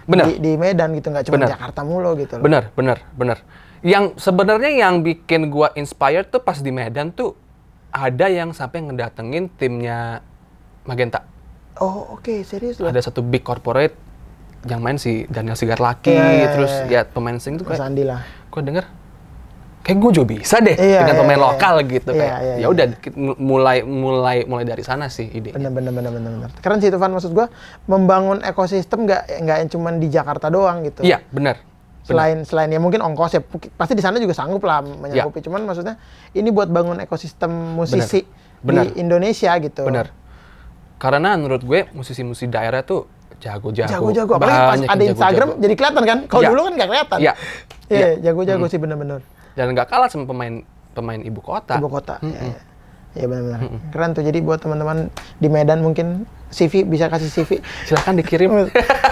Bener. di Medan gitu, nggak cuma Bener. Jakarta mulu gitu loh. bener. Yang sebenarnya yang bikin gua inspired tuh pas di Medan tuh ada yang sampai ngedatengin timnya Magenta. Oh, oke, serius loh. Ada satu big corporate yang main si Daniel Sigarlaki, Iya, iya, terus iya. ya pemain sing tuh Mas kayak Andi lah. gue denger kayak gue juga bisa deh Iya, dengan iya, pemain iya. lokal gitu Iya, kayak iya, ya udah mulai dari sana sih idenya. Bener. Keren sih itu, Van. Maksud gua membangun ekosistem nggak yang cuma di Jakarta doang gitu. Iya, benar. Selain ya mungkin ongkos ya pasti di sana juga sanggup lah menyanggupi. Iya. Cuman maksudnya ini buat bangun ekosistem musisi Bener. di Indonesia gitu. Benar. Karena menurut gue musisi-musisi daerah tuh jago-jago. Jago-jago. Apalagi pas Banyak ada yang jago-jago. Instagram jadi kelihatan kan. Kalau Iya. dulu kan nggak kelihatan. Iya. Iya, jago-jago sih bener-bener. Dan nggak kalah sama pemain ibu kota. Ibu kota. Iya benar-benar. Keren tuh. Jadi buat teman-teman di Medan mungkin CV bisa kasih CV. Silahkan dikirim.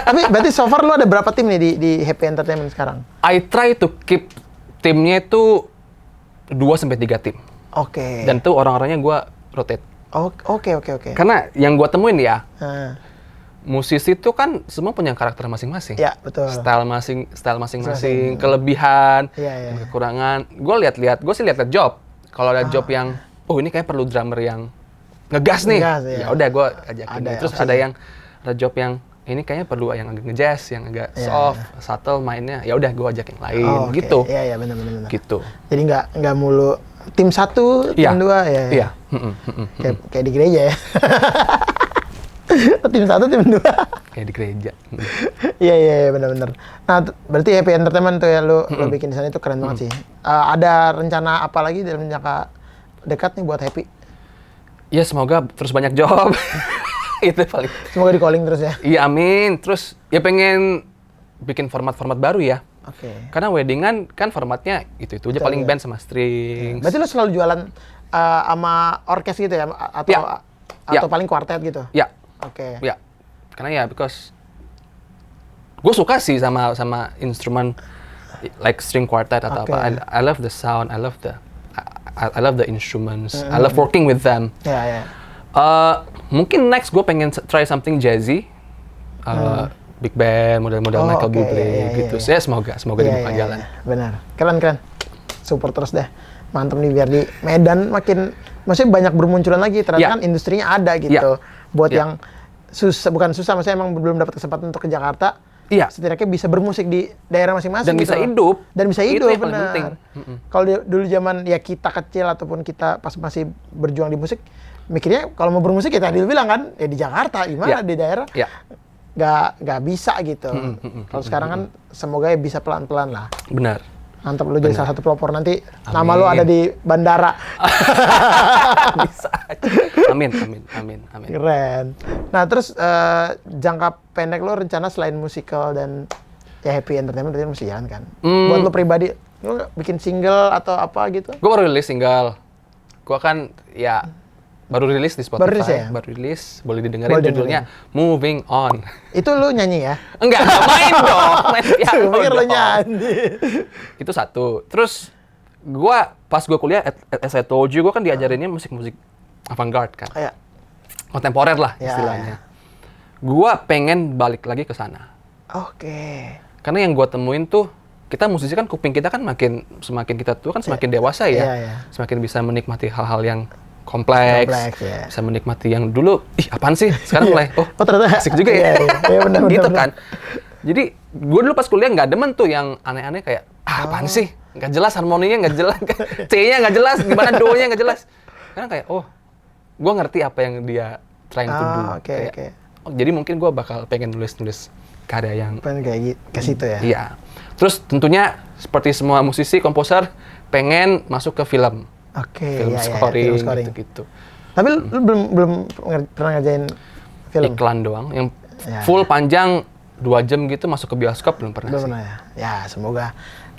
Tapi berarti so far lu ada berapa tim nih di Happy Entertainment sekarang? I try to keep timnya itu 2-3 tim. Oke. Dan tuh orang-orangnya gue rotate. Oke. Karena yang gue temuin ya, Nah, musisi tuh kan semua punya karakter masing-masing. ya betul. Style masing-masing, kelebihan, Iya, iya. kekurangan. Gue sih lihat job. Kalau ada job yang, oh ini kayak perlu drummer yang ngegas nih. Ngegas, iya. Ya udah gue ajakin. Ada Terus opsinya. ada job yang ini kayaknya perlu yang agak ngejazz, yang agak Iya, soft, subtle mainnya. Ya udah gue ajak yang lain Oke. gitu. Iya benar. Gitu. Jadi nggak mulu tim 1, tim Iya. 2 ya. Iya. Kayak di gereja ya. Tim 1, tim 2. Kayak di gereja. Iya benar. Nah, berarti Happy Entertainment tuh ya lu bikin di sana itu keren banget sih. Ada rencana apa lagi dalam jangka dekat nih buat Happy? Ya semoga terus banyak job. Itu paling. Semoga di calling terus ya. Iya amin. Terus ya pengen bikin format-format baru ya. Oke. Karena weddingan kan formatnya itu aja Betul, paling iya. band sama strings. Berarti lu selalu jualan sama orkes gitu ya atau Iya. atau Iya. paling kuartet gitu? Ya, Oke. ya. Karena ya because gue suka sih sama instrumen like string quartet atau Oke. apa. I love the sound, I love the instruments, I love working with them. Ya. Mungkin next gue pengen try something jazzy, big band, model-model Oh, Michael oke, Bublé iya, gitu. iya. Ya semoga dibuka jalan. Benar. Keren. Super terus deh. Mantap nih biar di Medan maksudnya banyak bermunculan lagi. Ternyata Iya. kan industrinya ada gitu. Iya. Buat Iya. yang bukan susah, maksudnya emang belum dapat kesempatan untuk ke Jakarta. Iya. Setidaknya bisa bermusik di daerah masing-masing Dan gitu bisa loh. hidup. Dan bisa Itu hidup, yang paling benar. penting. Kalau dulu zaman ya kita kecil ataupun kita pas masih berjuang di musik, mikirnya kalau mau bermusik ya tadi lu bilang kan, ya di Jakarta, gimana Iya. di daerah. Iya. Nggak bisa gitu. Kalau sekarang kan semoga ya bisa pelan-pelan lah. Benar. Mantap, lu jadi salah satu pelopor nanti. Nama lu ada di bandara. Bisa aja. Amin. Keren. Nah terus jangka pendek lu rencana selain musikal dan ya happy entertainment berarti mesti jalan kan? Buat lu pribadi, lu bikin single atau apa gitu? Gue baru rilis single. Gue kan ya baru rilis di Spotify. Baru rilis, boleh didengerin judulnya Moving On. Itu lu nyanyi ya? Enggak main dong. Main piano pikir lu dong. nyanyi. Itu satu. Terus pas gue kuliah, as I told you, gue kan diajarinnya musik-musik avant-garde kan. Iya. Kontemporer lah istilahnya. Gue pengen balik lagi ke sana. Oke. Karena yang gue temuin tuh, kita musisi kan kuping kita kan semakin kita tua kan semakin dewasa ya. Semakin bisa menikmati hal-hal yang kompleks, bisa menikmati yang dulu, apaan sih? Sekarang mulai, ternyata asik juga ya. Iya benar. Gitu kan. Jadi gue dulu pas kuliah nggak demen tuh yang aneh-aneh kayak, apaan sih? Nggak jelas harmoninya, nggak jelas, C-nya nggak jelas, gimana do-nya nggak jelas. Karena kayak, gue ngerti apa yang dia trying to do. Jadi mungkin gue bakal pengen nulis karya yang pengen kayak gitu, ke situ ya. Iya. Terus tentunya seperti semua musisi, komposer pengen masuk ke film. Film scoring gitu. Tapi lu belum pernah ngerjain film? Iklan doang, yang full panjang 2 jam gitu masuk ke bioskop belum pernah sih. Ya, semoga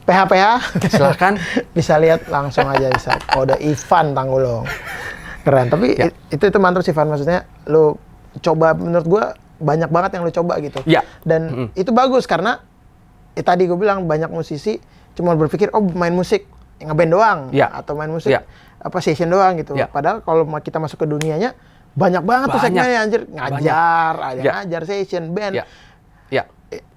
PH silakan bisa lihat langsung aja bisa. Kode Ivan Tanggulong. Keren, tapi itu mantap sih Ivan, maksudnya lu coba, menurut gua banyak banget yang lu coba gitu. Iya. Dan itu bagus karena tadi gue bilang banyak musisi cuma berpikir main musik ngeband doang atau main musik apa session doang gitu. Padahal kalau kita masuk ke dunianya banyak banget tuh segmennya anjir, ngajar session band.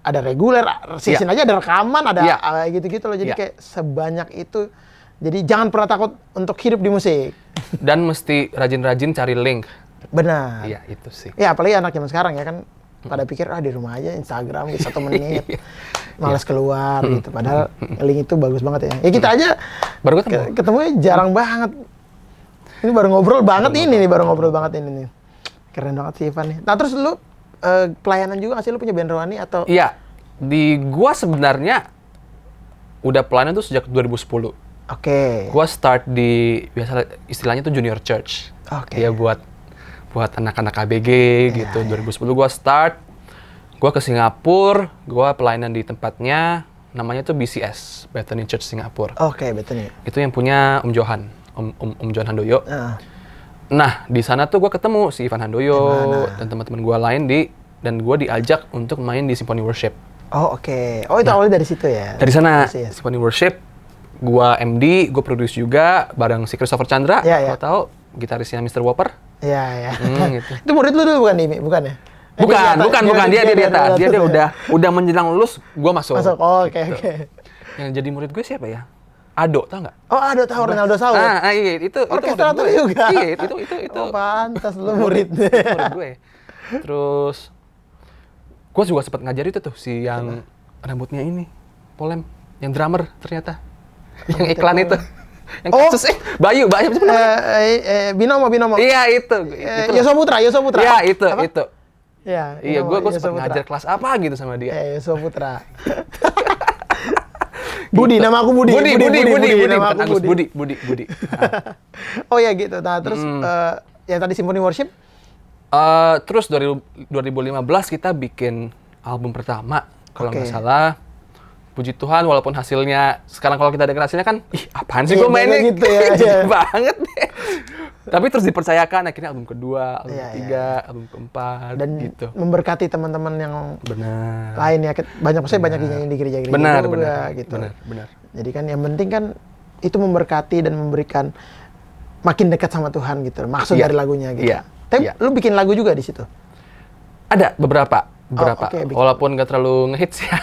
Ada reguler session aja, ada rekaman, ada gitu-gitu loh. Jadi kayak sebanyak itu. Jadi jangan pernah takut untuk hidup di musik. Dan mesti rajin-rajin cari link. Benar. Iya, itu sih. Ya apalagi anak zaman sekarang ya kan pada pikir di rumah aja Instagram gitu 1 menit. Malas keluar gitu. Padahal link itu bagus banget ya. Ya kita aja baru ketemunya jarang banget. Ini baru ngobrol banget ini nih. Keren banget sih Ivan nih. Nah terus lu pelayanan juga nggak sih, lu punya band rohani atau? Iya. Di gua sebenarnya udah pelayanan tuh sejak 2010. Gua start di biasa istilahnya tuh junior church. Ya buat anak-anak ABG gitu. 2010 gua start. Gua ke Singapura, gua pelayanan di tempatnya namanya tuh BCS, Bethany Church Singapura. Bethany. Itu yang punya Om Johan, Om Johan Handoyo. Nah, di sana tuh gua ketemu si Ivan Handoyo dan teman-teman gua lain dan gua diajak untuk main di Symphony Worship. Itu awalnya dari situ ya. Dari sana Symphony Worship, gua MD, gua produce juga bareng si Christopher Chandra, kalau tahu, gitarisnya Mr. Whopper. Iya. Gitu. Itu murid lu dulu bukan ya? Bukan dia udah menjelang lulus, gua masuk. Oke. Yang jadi murid gue siapa ya? Ado, tau nggak? Ado tahu, Ronaldo Saud. Iya, itu orkestrator juga. Iya, itu. Pantas lu murid. Murid gue. Terus gue juga sempat ngajar itu tuh si yang rambutnya ini, Polem, yang drummer ternyata. Yang iklan itu. Yang kasus Bayu Binomo. Iya, itu. Yoso Putra. Iya, itu. Iya, gue sempat ngajar kelas apa gitu sama dia. Yoso Putra. Budi, nama aku Budi. Nama aku Budi. Oh ya gitu. Nah, terus yang tadi Symphony Worship? Terus 2015 kita bikin album pertama kalau nggak salah. Puji Tuhan, walaupun hasilnya sekarang kalau kita dengar hasilnya kan, apaan sih gue mainnya gitu ya, banget deh. Tapi terus dipercayakan, akhirnya album kedua, album ketiga, album keempat, dan gitu. Memberkati teman-teman yang lain ya, banyak nyanyi di gereja-gereja juga gitu. Benar. Jadi kan yang penting kan itu memberkati dan memberikan makin dekat sama Tuhan gitu. Maksud dari lagunya gitu. Tapi lu bikin lagu juga di situ? Ada beberapa. Walaupun nggak terlalu ngehits ya.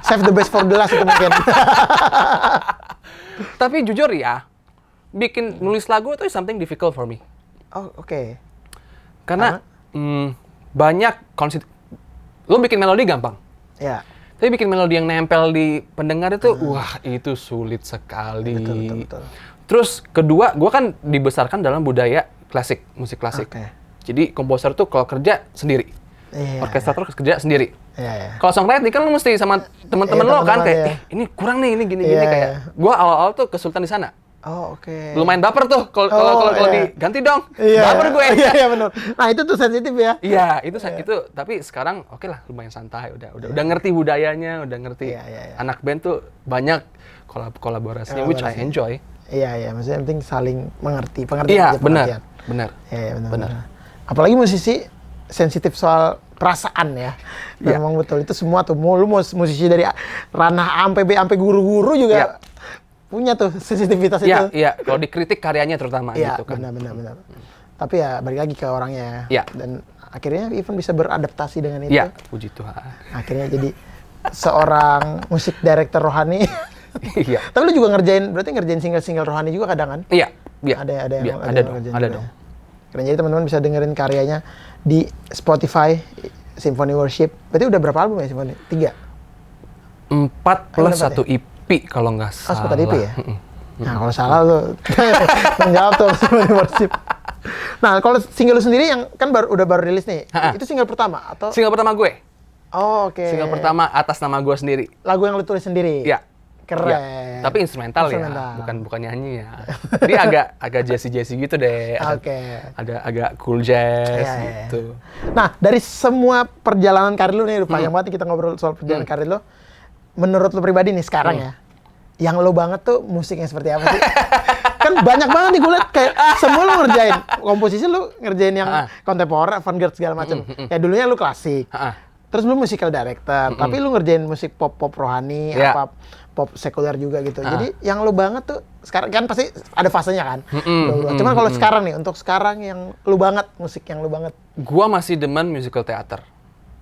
Save the best for the last itu mungkin. Tapi jujur ya, nulis lagu itu something difficult for me. Karena banyak lo bikin melodi gampang. Tapi bikin melodi yang nempel di pendengar itu, wah itu sulit sekali. Betul. Terus kedua, gue kan dibesarkan dalam budaya klasik, musik klasik. Jadi komposer tuh kalau kerja sendiri, orkestrator kerja sendiri. Iya, iya. Kalau songwriting kan lu mesti sama teman-teman Iya, lo kan teman-teman, kayak, iya. ini kurang nih, ini gini Iya, kayak. iya. Gua awal-awal tuh kesulitan di sana. Oh, oke. Lumayan baper tuh kalau iya. diganti dong. Iya. Baper gue. Iya, iya benar. Nah, itu tuh sensitif ya. Iya, itu tapi sekarang oke lah lumayan santai udah ngerti budayanya, udah ngerti. Iya, iya, iya. Anak band tuh banyak kolaborasinya which I enjoy. Iya, iya, maksudnya yang penting saling mengerti, pengertian Iya, aja, benar. pengertian. Benar. Iya, iya, benar. Benar. Apalagi musisi sensitif soal perasaan ya. Iya. Memang betul itu semua tuh. Lu musisi dari ranah sampai guru-guru juga Iya. punya tuh sensitivitas Iya, itu. iya, kalau dikritik karyanya terutama Iya, gitu kan. benar. Tapi ya balik lagi ke orangnya. Iya. Dan akhirnya even bisa beradaptasi dengan itu. Iya, puji Tuhan. Akhirnya jadi seorang musik director rohani. Iya. Tapi lu juga berarti ngerjain single-single rohani juga kadang kan? Iya, iya. Ada Iya, yang ada dong, ngerjain ada juga dong. ya. Keren, jadi teman-teman bisa dengerin karyanya di Spotify Symphony Worship. Berarti udah berapa album ya Symphony? 3? 4 plus Ada 1 EP kalau nggak Oh, salah. sempat EP ya? Nah, kalau salah lu menjawab tuh Symphony Worship. Nah, kalau single lu sendiri yang kan udah baru rilis nih. Ha-ha. Itu single pertama atau? Single pertama gue. Oh, oke. Single pertama atas nama gue sendiri. Lagu yang lu tulis sendiri. Iya. Keren. Iya. Tapi instrumental Instrumental. ya, bukan nyanyi ya. Dia agak jazzy gitu deh. Oke. Ada agak cool jazz Iya, iya. gitu. Nah, dari semua perjalanan karir lu nih, udah panjang banget nih kita ngobrol soal perjalanan karir lu. Menurut lu pribadi nih sekarang ya, yang lu banget tuh musik yang seperti apa sih? Kan banyak banget nih gue liat kayak semua lu ngerjain. Komposisi lu ngerjain yang kontemporer, avant-garde segala macam. Ya dulunya lu klasik. Terus lu musical director, tapi lu ngerjain musik pop rohani, Iya. apa pop sekuler juga gitu. Jadi yang lu banget tuh sekarang kan pasti ada fasenya kan. Cuman kalau sekarang nih, untuk sekarang yang lu banget, musik yang lu banget. Gua masih demen musical theater.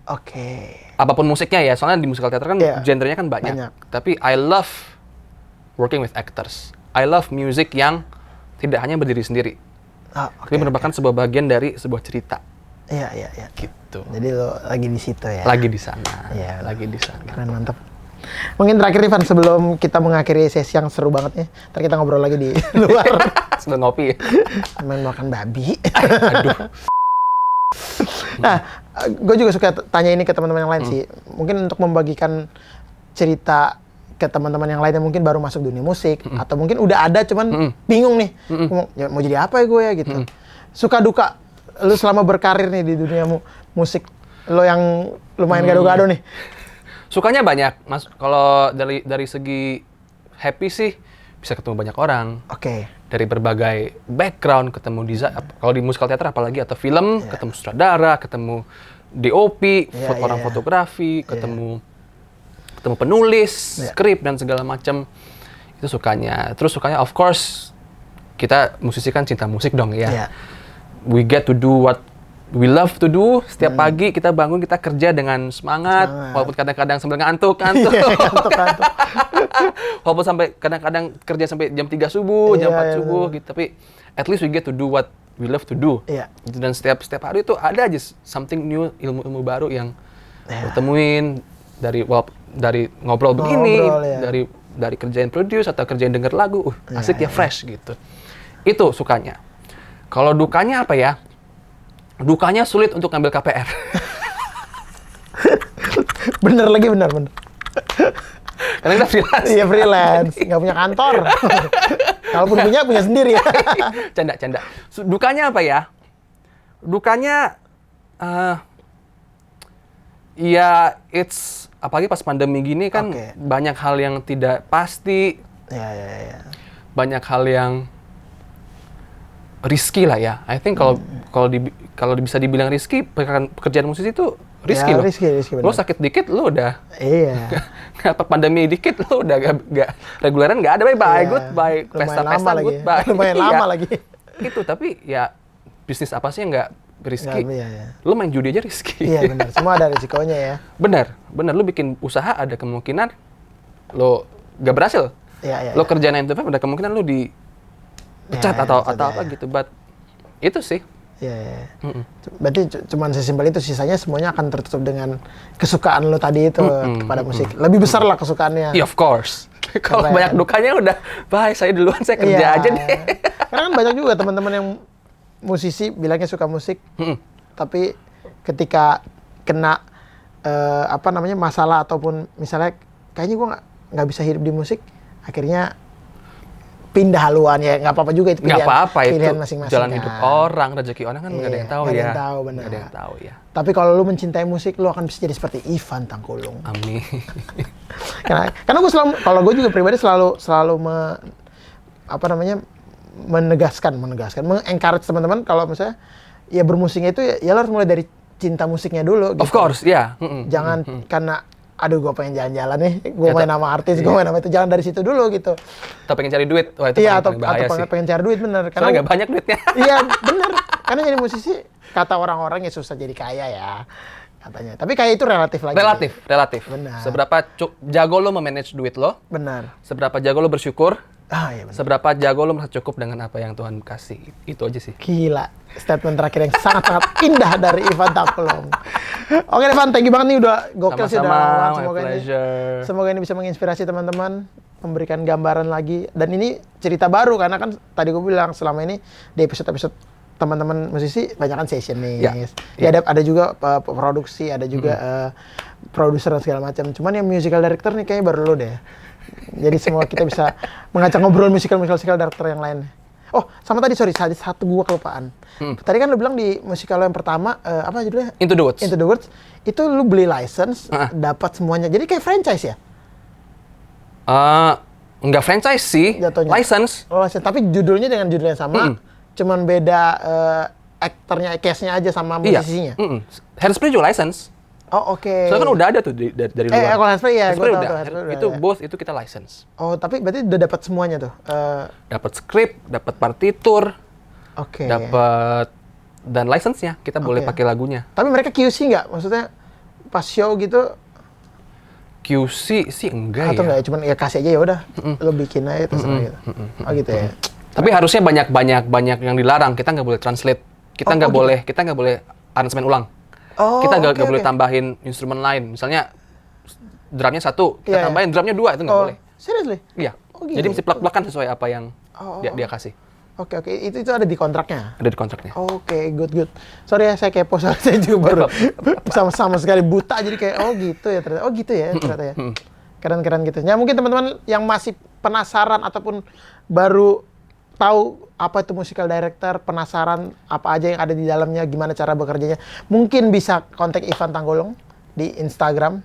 Oke. Apapun musiknya ya, soalnya di musical theater kan Iya. genrenya kan banyak. Tapi I love working with actors. I love music yang tidak hanya berdiri sendiri, Ah, tapi merupakan sebuah bagian dari sebuah cerita. Iya. Gitu. Jadi lu lagi di situ ya. Lagi di sana. Iya. Lagi di sana. Keren, mantap. Mungkin terakhir Ivan, sebelum kita mengakhiri sesi yang seru banget nih, ntar kita ngobrol lagi di luar. Sebelum ngopi. Main makan babi. Aduh. Nah, gue juga suka tanya ini ke teman-teman yang lain sih. Mungkin untuk membagikan cerita ke teman-teman yang lain yang mungkin baru masuk dunia musik, atau mungkin udah ada cuman bingung nih, mau jadi apa ya gue ya gitu. Suka duka lu selama berkarir nih di dunia musik, lo yang lumayan gado-gado nih. Sukanya banyak, Mas. Kalau dari segi happy sih bisa ketemu banyak orang. Oke. Dari berbagai background, ketemu desain. Kalau di musical theater apalagi, atau film, ketemu sutradara, ketemu DOP, orang fotografi, ketemu penulis, skrip dan segala macam. Itu sukanya. Terus sukanya of course kita musisi kan cinta musik dong ya. Iya. We get to do what we love to do. Setiap pagi kita bangun, kita kerja dengan semangat. Walaupun kadang-kadang sambil ngantuk. Ngantuk. Walaupun sampai kadang-kadang kerja sampai jam 3 subuh, jam 4 subuh gitu. Tapi at least we get to do what we love to do. Iya. Gitu. Dan setiap hari itu ada aja something new, ilmu-ilmu baru yang lo temuin dari ngobrol begini, dari kerjain produce atau kerjain denger lagu, asik ya, fresh gitu. Itu sukanya. Kalau dukanya apa ya? Dukanya sulit untuk ngambil KPR. bener. Karena kita freelance. Iya, freelance, nggak punya kantor. Kalaupun punya sendiri. Canda. Dukanya apa ya? Dukanya, ya it's apalagi pas pandemi gini kan banyak hal yang tidak pasti. Iya. Banyak hal yang risky lah ya. I think kalau bisa dibilang risky, pekerjaan musisi itu risky loh. Risky, lo sakit dikit, lo udah. Iya. Apa pandemi dikit, lo udah gak reguleran, nggak ada bye-bye, goodbye, pesta-pesta, goodbye. Lumayan lama lagi. Itu, tapi ya bisnis apa sih yang nggak risky? Iya. Lo main judi aja risky. Iya benar, semua ada risikonya ya. Benar. Lo bikin usaha ada kemungkinan lo gak berhasil. Iya. Lo kerja 9 to 5 ada kemungkinan lo dipecat atau apa gitu. But itu sih. Iya. Berarti cuman sesimpel itu, sisanya semuanya akan tertutup dengan kesukaan lo tadi itu kepada musik. Lebih besar lah kesukaannya. Yeah, of course. Kalau banyak dukanya udah, bye, saya duluan, saya kerja aja deh. Karena kan banyak juga teman-teman yang musisi bilangnya suka musik, tapi ketika kena apa namanya masalah ataupun misalnya kayaknya gue nggak bisa hidup di musik, akhirnya pindah haluan ya, nggak apa-apa juga itu Nggak apa-apa itu pilihan masing-masing jalan kan. hidup orang, rezeki orang kan nggak ada yang tahu nggak ada ya. yang tahu, benar. Nggak ada yang tahu ya. Tapi kalau lu mencintai musik, lu akan bisa jadi seperti Ivan Tangkulung. Amin. Karena gue selalu, kalau gue juga pribadi selalu menegaskan, mengencourage teman-teman kalau misalnya ya bermusiknya itu ya lo harus mulai dari cinta musiknya dulu. Gitu. Of course, ya. Jangan karena aduh gue pengen jalan-jalan nih, gue main nama artis, gue main nama itu, jangan dari situ dulu gitu. Atau pengen cari duit, wah itu Iya, paling bahaya atau sih. pengen cari duit, bener. Karena nggak banyak duitnya. Iya, bener. Karena jadi musisi, kata orang-orang ya susah jadi kaya ya, katanya. Tapi kaya itu relatif lagi. Relatif. Benar. Seberapa jago lo memanage duit lo, Benar. seberapa jago lo bersyukur, Ah, iya benar. seberapa jago lo merasa cukup dengan apa yang Tuhan kasih. Itu aja sih. Gila, statement terakhir yang sangat-sangat indah dari Ivan Tangkulung. Oke Ivan, thank you banget nih udah gokil sih udah lama. Sama-sama, my pleasure. Semoga ini bisa menginspirasi teman-teman, memberikan gambaran lagi. Dan ini cerita baru karena kan tadi gue bilang selama ini di episode-episode teman-teman musisi banyak kan sessionis. Ya ada juga produksi, ada juga produser dan segala macam. Cuman yang musical director nih kayaknya baru lo deh. Jadi semua kita bisa mengajak ngobrol musical director yang lain. Oh, sama tadi satu gua kelupaan. Tadi kan lu bilang di musikal lo yang pertama apa judulnya? Into the Woods. Into the Woods. Itu lu beli license, dapat semuanya. Jadi kayak franchise ya? Enggak franchise sih, Jatuhnya. license. Oh, license. Tapi judulnya dengan judul yang sama, cuman beda aktornya, case-nya aja sama musisinya. Iya. Hairspray juga license. Oh, oke. Soalnya kan udah ada tuh dari luar. Kalau Hairspray ya, Hairspray gua tahu udah. tuh, Hairspray udah Itu ada. both itu kita license. Oh, tapi berarti udah dapat semuanya tuh. Dapat skrip, dapat partitur, Oke. dapat dan license-nya kita boleh pakai lagunya. Tapi mereka QC nggak? Maksudnya pas show gitu QC sih enggak atau ya. nggak? Cuman ya kasih aja ya udah, lo bikin aja terserah gitu. Oh gitu ya. Tapi harusnya banyak yang dilarang. Kita nggak boleh translate. Kita nggak boleh aransemen ulang. Oh, Kita nggak oke, boleh oke. tambahin instrumen lain. Misalnya drumnya satu, kita Iya, iya. tambahin drumnya dua, itu nggak boleh. Seriously? Iya. Oh, gitu. Jadi mesti plak-plakan sesuai apa yang Oh. dia kasih. Oke, itu ada di kontraknya. Ada di kontraknya. Oke, good. Sorry ya saya kepo soalnya saya juga baru sama sekali buta jadi kayak oh gitu ya ternyata. Oh gitu ya ternyata ya. Keren gitu. Ya mungkin teman-teman yang masih penasaran ataupun baru tahu apa itu musical director, penasaran apa aja yang ada di dalamnya, gimana cara bekerjanya, mungkin bisa kontak Ivan Tangkulung di Instagram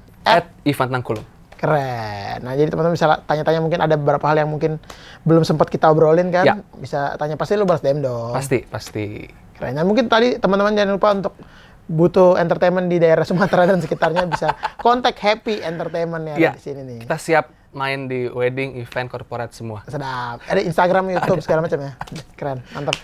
Ivan Tangkulung. Keren. Nah, jadi teman-teman bisa tanya-tanya, mungkin ada beberapa hal yang mungkin belum sempat kita obrolin kan. Ya. Bisa tanya, pasti lu balas DM dong. Pasti. Keren. Nah, mungkin tadi teman-teman jangan lupa untuk butuh entertainment di daerah Sumatera dan sekitarnya bisa kontak Happy Entertainment ya di sini nih. Kita siap main di wedding, event, corporate semua. Sedap. Ada Instagram, YouTube, segala macam ya. Keren, mantap.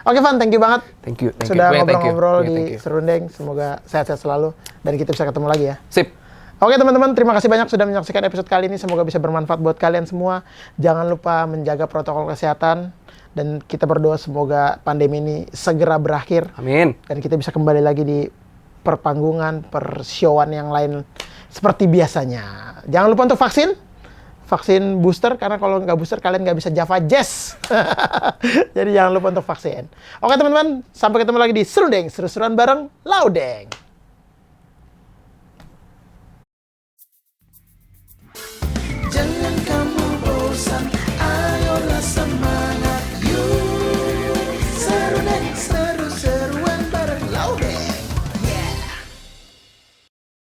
Oke, Van, thank you banget. Thank you. Sudah Thank you. ngobrol-ngobrol Thank di you. Serundeng. Semoga sehat-sehat selalu dan kita bisa ketemu lagi ya. Sip. Oke teman-teman, terima kasih banyak sudah menyaksikan episode kali ini. Semoga bisa bermanfaat buat kalian semua. Jangan lupa menjaga protokol kesehatan. Dan kita berdoa semoga pandemi ini segera berakhir. Amin. Dan kita bisa kembali lagi di perpanggungan, pershowaan yang lain seperti biasanya. Jangan lupa untuk vaksin. Vaksin booster, karena kalau nggak booster kalian nggak bisa Java Jazz. Jadi jangan lupa untuk vaksin. Oke teman-teman, sampai ketemu lagi di Serundeng, seru-seruan bareng Laudeng.